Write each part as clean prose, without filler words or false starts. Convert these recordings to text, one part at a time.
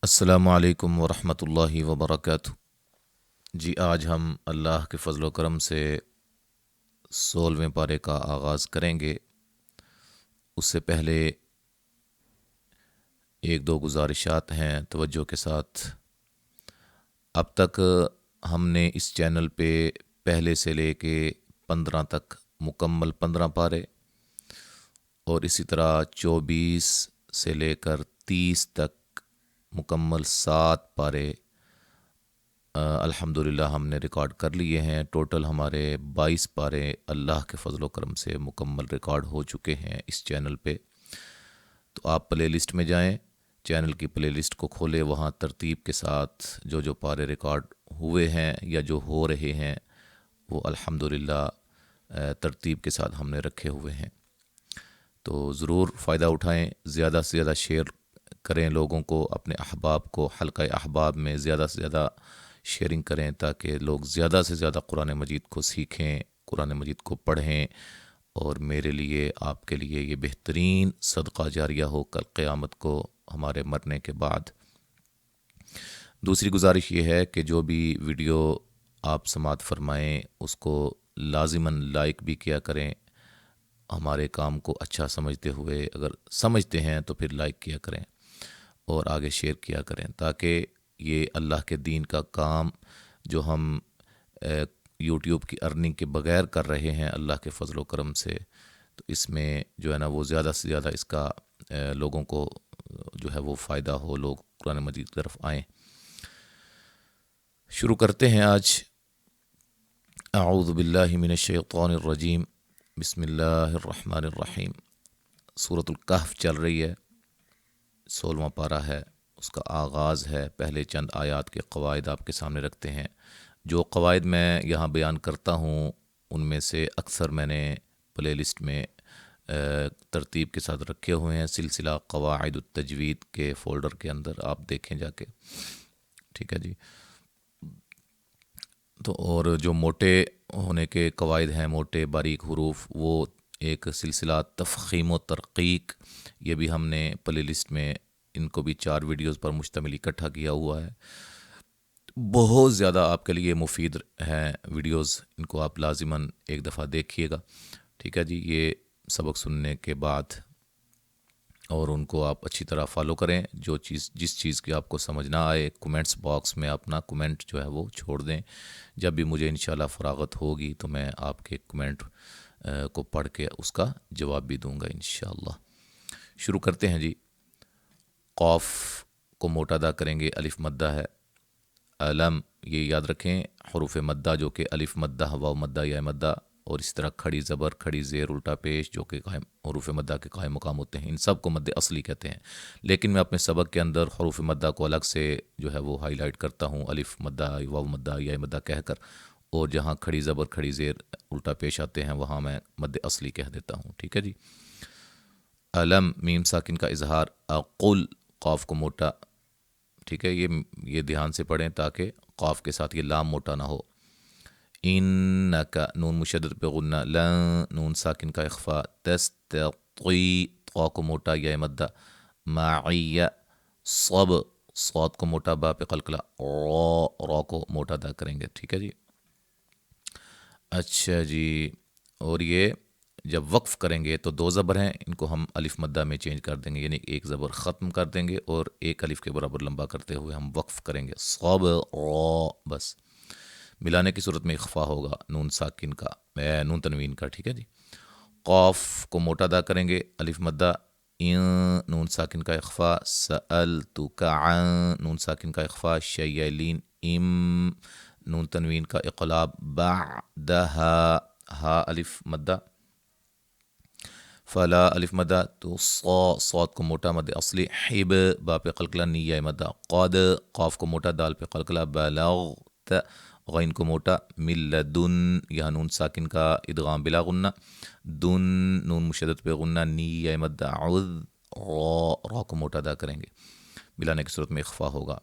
السلام علیکم ورحمۃ اللہ وبرکاتہ۔ جی آج ہم اللہ کے فضل و کرم سے 16ویں پارے کا آغاز کریں گے۔ اس سے پہلے ایک دو گزارشات ہیں توجہ کے ساتھ۔ اب تک ہم نے اس چینل پہ پہلے سے لے کے 15 تک مکمل 15 پارے اور اسی طرح 24 سے لے کر 30 تک مکمل 7 پارے الحمدللہ ہم نے ریکارڈ کر لیے ہیں۔ ٹوٹل ہمارے 22 پارے اللہ کے فضل و کرم سے مکمل ریکارڈ ہو چکے ہیں اس چینل پہ۔ تو آپ پلے لسٹ میں جائیں، چینل کی پلے لسٹ کو کھولیں، وہاں ترتیب کے ساتھ جو پارے ریکارڈ ہوئے ہیں یا جو ہو رہے ہیں وہ الحمدللہ ترتیب کے ساتھ ہم نے رکھے ہوئے ہیں۔ تو ضرور فائدہ اٹھائیں، زیادہ سے زیادہ شیئر کریں لوگوں کو، اپنے احباب کو حلقہ احباب میں زیادہ سے زیادہ شیئرنگ کریں تاکہ لوگ زیادہ سے زیادہ قرآن مجید کو سیکھیں، قرآن مجید کو پڑھیں، اور میرے لیے آپ کے لیے یہ بہترین صدقہ جاریہ ہو کل قیامت کو ہمارے مرنے کے بعد۔ دوسری گزارش یہ ہے کہ جو بھی ویڈیو آپ سماعت فرمائیں اس کو لازماً لائک بھی کیا کریں، ہمارے کام کو اچھا سمجھتے ہوئے، اگر سمجھتے ہیں تو پھر لائک کیا کریں اور آگے شیئر کیا کریں تاکہ یہ اللہ کے دین کا کام جو ہم یوٹیوب کی ارننگ کے بغیر کر رہے ہیں اللہ کے فضل و کرم سے، تو اس میں جو ہے نا وہ زیادہ سے زیادہ اس کا لوگوں کو جو ہے وہ فائدہ ہو، لوگ قرآن مجید کی طرف آئیں۔ شروع کرتے ہیں آج۔ اعوذ باللہ من الشیطان الرجیم، بسم اللہ الرحمن الرحیم۔ سورۃ الکہف چل رہی ہے، 16واں پارہ ہے، اس کا آغاز ہے۔ پہلے چند آیات کے قواعد آپ کے سامنے رکھتے ہیں۔ جو قواعد میں یہاں بیان کرتا ہوں ان میں سے اکثر میں نے پلے لسٹ میں ترتیب کے ساتھ رکھے ہوئے ہیں، سلسلہ قواعد التجوید کے فولڈر کے اندر آپ دیکھیں جا کے، ٹھیک ہے جی۔ تو اور جو موٹے ہونے کے قواعد ہیں، موٹے باریک حروف، وہ ایک سلسلہ تفخیم و ترقیق، یہ بھی ہم نے پلے لسٹ میں ان کو بھی 4 ویڈیوز پر مشتمل اکٹھا کیا ہوا ہے۔ بہت زیادہ آپ کے لیے مفید ہیں ویڈیوز، ان کو آپ لازماً ایک دفعہ دیکھیے گا، ٹھیک ہے جی۔ یہ سبق سننے کے بعد اور ان کو آپ اچھی طرح فالو کریں۔ جس چیز کی آپ کو سمجھ نہ آئے کومنٹس باکس میں اپنا کومنٹ جو ہے وہ چھوڑ دیں۔ جب بھی مجھے انشاءاللہ فراغت ہوگی تو میں آپ کے کومنٹ کو پڑھ کے اس کا جواب بھی دوں گا انشاءاللہ۔ شروع کرتے ہیں جی۔ قاف کو موٹا ادا کریں گے، الف مدہ ہے۔ علم، یہ یاد رکھیں، حروف مدہ جو کہ الف مدہ، واو مدہ، یا مدہ، اور اس طرح کھڑی زبر، کھڑی زیر، الٹا پیش جو کہ قائم حروف مدہ کے قائم مقام ہوتے ہیں، ان سب کو مد اصلی کہتے ہیں۔ لیکن میں اپنے سبق کے اندر حروف مدہ کو الگ سے جو ہے وہ ہائی لائٹ کرتا ہوں، الف مدہ، واو مدہ، یا مدہ کہہ کر، اور جہاں کھڑی زبر، کھڑی زیر، الٹا پیش آتے ہیں وہاں میں مد اصلی کہہ دیتا ہوں، ٹھیک ہے جی۔ علم، میم ساکن کا اظہار، اقل، قاف کو موٹا، ٹھیک ہے، یہ دھیان سے پڑھیں تاکہ قاف کے ساتھ یہ لام موٹا نہ ہو۔ انکا، نون مشدد پہ غنہ، لن، نون ساکن کا اخفا، تستطیع، طا کو موٹا، یا مدہ، معی، صب، صاد کو موٹا، با پہ قلقلہ، را کو موٹا ادا کریں گے، ٹھیک ہے جی۔ اچھا جی، اور یہ جب وقف کریں گے تو 2 زبر ہیں، ان کو ہم الف مدہ میں چینج کر دیں گے، یعنی ایک زبر ختم کر دیں گے اور ایک الف کے برابر لمبا کرتے ہوئے ہم وقف کریں گے، صب، را، بس۔ ملانے کی صورت میں اخفا ہوگا نون ساکن کا، نون تنوین کا، ٹھیک ہے جی۔ قاف کو موٹا ادا کریں گے، الف مدہ، نون ساکن کا اخفا، سألتک عن، نون ساکن کا اخفا، شیلین، نون تنوین کا اقلاب، بعدہا، ہا الف مدہ، فلا الف مدہ، تو صاد کو موٹا مد اصلی، حب، با پہ قلقلہ، نیہ مدہ، قد، قاف کو موٹا، دال پہ قلقلہ، بلغت، غین کو موٹا، من لدن، یہاں نون ساکن کا ادغام بلا غنہ، دن، نون مشدد پہ غنہ، نیہ مدہ، عذ، را کو موٹا ادا کریں گے، ملانے کی صورت میں اخفا ہوگا۔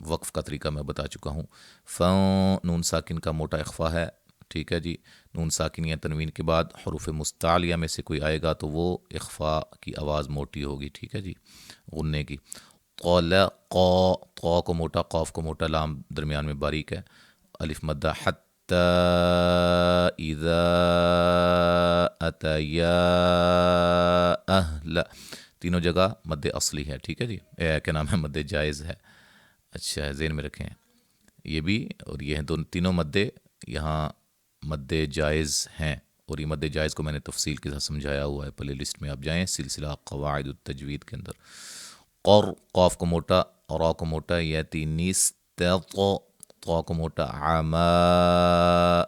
وقف کا طریقہ میں بتا چکا ہوں۔ نون ساکن کا موٹا اخفا ہے، ٹھیک ہے جی۔ نون ساکن یا تنوین کے بعد حروف مستعلیہ میں سے کوئی آئے گا تو وہ اخفا کی آواز موٹی ہوگی، ٹھیک ہے جی، غننے کی۔ طا کو موٹا، قاف کو موٹا، لام درمیان میں باریک ہے، الف مدہ حتی اذا اتیا اہل، تینوں جگہ مد اصلی ہے، ٹھیک ہے جی، کیا نام ہے، مد جائز ہے، اچھا ذہن میں رکھیں یہ بھی، اور یہ ہیں تینوں مدے یہاں مد جائز ہیں، اور یہ مد جائز کو میں نے تفصیل کے ساتھ سمجھایا ہوا ہے، پلے لسٹ میں آپ جائیں سلسلہ قواعد التجوید کے اندر۔ قر، قاف کو موٹا، را کو موٹا، یاتی نستط، طا کو موٹا، عما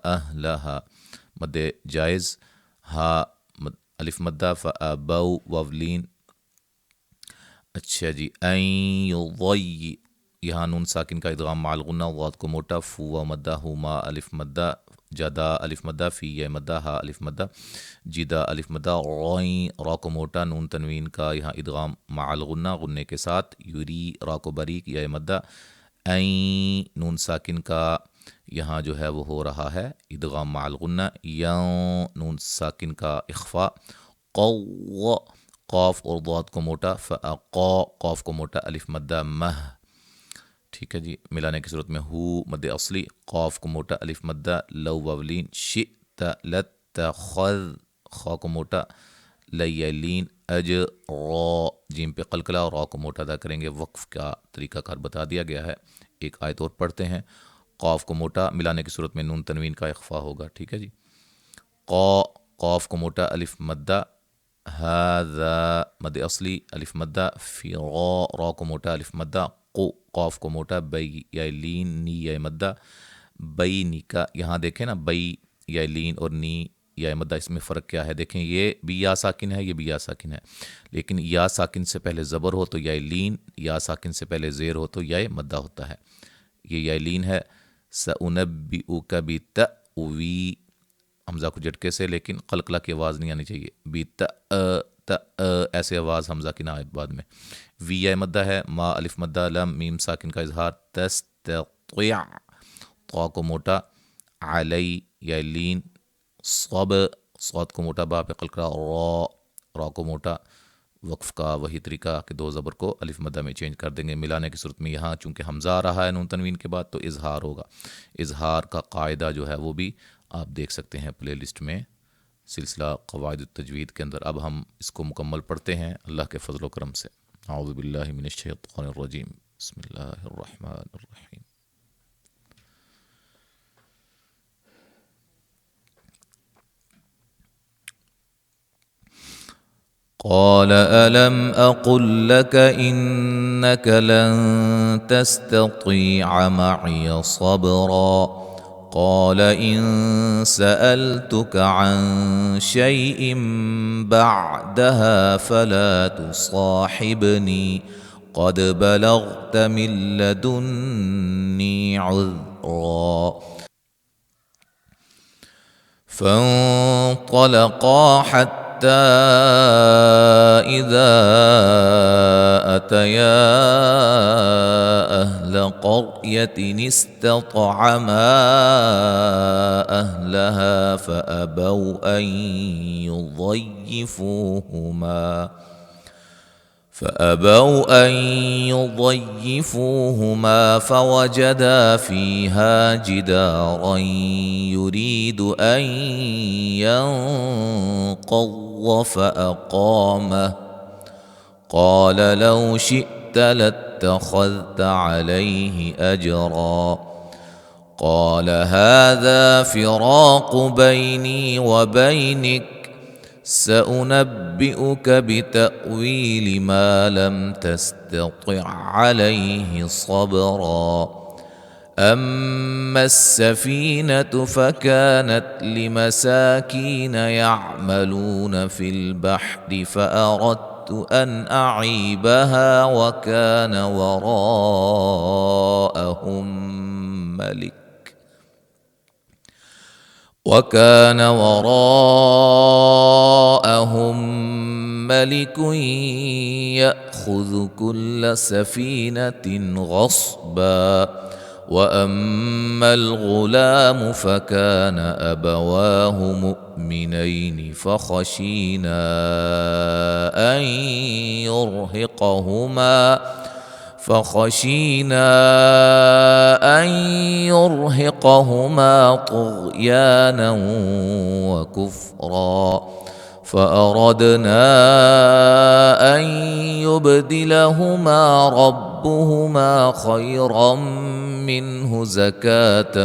اہلہا، مد جائز، ہا الف مدہ، فابو واولین، اچھا جی، این یضی، یہاں نون ساکن کا ادغام مع الغنہ، ضاد کو موٹا، فو مدہ، ہما الف مدہ، جدا الف مدہ، فی یا مدہ، ہا الف مدہ، جدا الف مدہ، غین، را کو موٹا، نون تنوین کا یہاں ادغام مع الغنہ، غنے کے ساتھ، یری، را کو باریک، یا مدہ، این، نون ساکن کا یہاں جو ہے وہ ہو رہا ہے ادغام مع الغنہ، یوں، نون ساکن کا اخفاء، قو، قاف اور ضاد کو موٹا، فاقا، قاف کو موٹا، الف مدہ، مہ، ٹھیک ہے جی، ملانے کی صورت میں ہو مد اصلی، قاف کو موٹا، الف مدہ، لو واولین، شئت لتخذ، خا کو موٹا، لیلین، را، جیم پہ قلقلہ، اور را کو موٹا ادا کریں گے، وقف کا طریقہ کار بتا دیا گیا ہے، ایک آیت اور پڑھتے ہیں، قاف کو موٹا، ملانے کی صورت میں نون تنوین کا اخفاء ہوگا، ٹھیک ہے جی، قاف کو موٹا، الف مدہ، هذا مد اصلی، الف مدہ، فی، را کو موٹا، الف مدہ، قاف کو موٹا، بئی یا لین، نی یا مدہ، بئی نی کا، یہاں دیکھیں نا، بئی یا لین اور نی یا مدہ، اس میں فرق کیا ہے، دیکھیں یہ بھی یا ساکن ہے، یہ بھی یا ساکن ہے، لیکن یا ساکن سے پہلے زبر ہو تو یا لین، یا ساکن سے پہلے زیر ہو تو یا مدہ ہوتا ہے، یہ یا لین ہے، سأنبئک بتأوی، حمزہ کو جھٹکے سے، لیکن قلقلہ کی آواز نہیں آنی چاہیے، ایسے آواز حمزہ کی نہ آئے بعد میں، وی یا مدہ ہے، ما الف مدہ، لم میم ساکن کا اظہار، تستطیع، طا کو موٹا، علی یا لین، صب، صاد کو موٹا، با پہ قلقلہ، را کو موٹا، وقف کا وہی طریقہ کہ دو زبر کو الف مدہ میں چینج کر دیں گے، ملانے کی صورت میں یہاں چونکہ حمزہ آ رہا ہے نون تنوین کے بعد تو اظہار ہوگا، اظہار کا قاعدہ جو ہے وہ بھی آپ دیکھ سکتے ہیں پلے لسٹ میں سلسلہ قواعد التجوید کے اندر۔ اب ہم اس کو مکمل پڑھتے ہیں اللہ کے فضل و کرم سے۔ اعوذ باللہ من الشیطان الرجیم، بسم اللہ الرحمن الرحیم۔ قال ألم أقل لك إنك لن تستطيع معي صبرا قال إن سألتك عن شيء بعدها فلا تصاحبني قد بلغت من لدني عذرا فانطلقا حتى إذا أتيا أهل قرية استطعما أهلها فأبوا أن يضيفوهما فوجدا فيها جدارا يريد أن ينقض فأقامه قال لو شئت لاتخذت عليه أجرا قال هذا فراق بيني وبينك سأنبئك بتأويل ما لم تستطع عليه صبرا أما السفينة فكانت لمساكين يعملون في البحر فأردت أن أعيبها وكان وراءهم ملك يأخذ كل سفينة غصبا وأما الغلام فكان أبواه مؤمنين فخشينا أن فخشينا أن يرهقهما طغيانا وكفرا فأردنا أن يبدلهما ربهما خيرا منه زكاة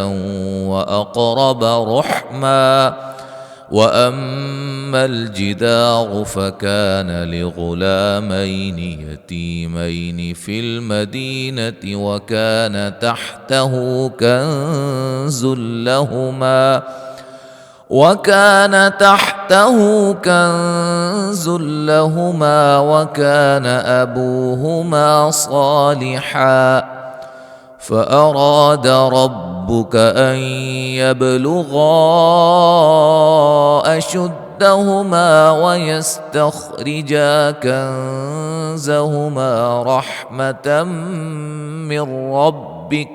وأقرب رحما وأما الجدار فكان لغلامين يتيمين في المدينة وكان تحته كنز لهما وكان أبوهما صالحا فأراد ربك أن يبلغا أشدهما ويستخرجا كنزهما رحمة من ربك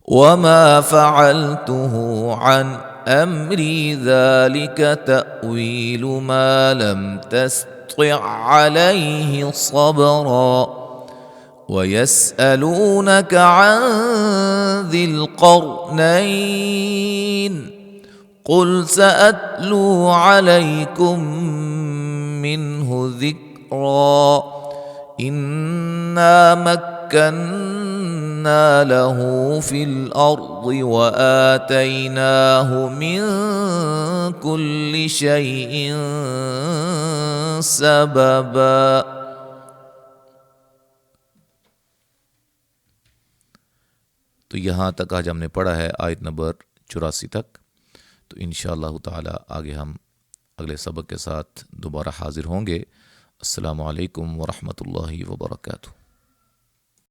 وما فعلته عن أمري ذلك تأويل ما لم تستطع عليه صبرا ويسألونك عن ذي القرنين قل سأتلو عليكم منه ذكرا إنا مكنا له في الأرض وآتيناه من كل شيء سببا. تو یہاں تک آج ہم نے پڑھا ہے آیت نمبر 84 تک. تو انشاءاللہ تعالی آگے ہم اگلے سبق کے ساتھ دوبارہ حاضر ہوں گے. السلام علیکم ورحمۃ اللہ وبرکاتہ.